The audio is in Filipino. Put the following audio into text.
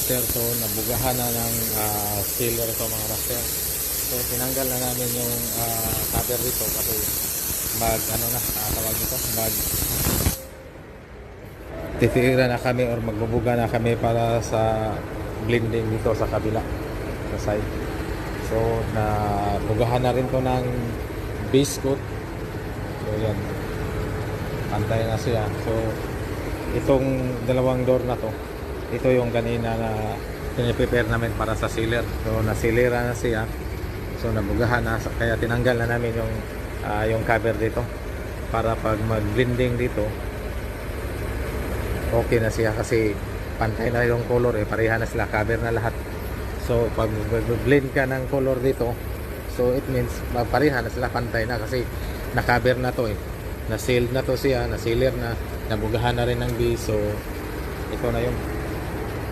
master. So nabugahan na ng sealer ito mga master. So tinanggal na namin yung cover dito kasi mag ano na tawag nito, mag titira na kami or magbubuga na kami para sa blending dito sa kabila sa side. So nabugahan na rin to ng base coat. So yan, pantay na siya. So itong dalawang door na to, ito yung kanina na piniprepare namin para sa sealer. So nasilira na siya. So nabugahan na, kaya tinanggal na namin yung cover dito para pag mag-blending dito okay na siya kasi pantay na yung color pareha na sila, cover na lahat. So pag mag-blend ka ng color dito, so it means pareha na sila, pantay na kasi na-cover na to na-sealed na to siya, na-sealer na, nabugahan na rin ng base. So ito na yung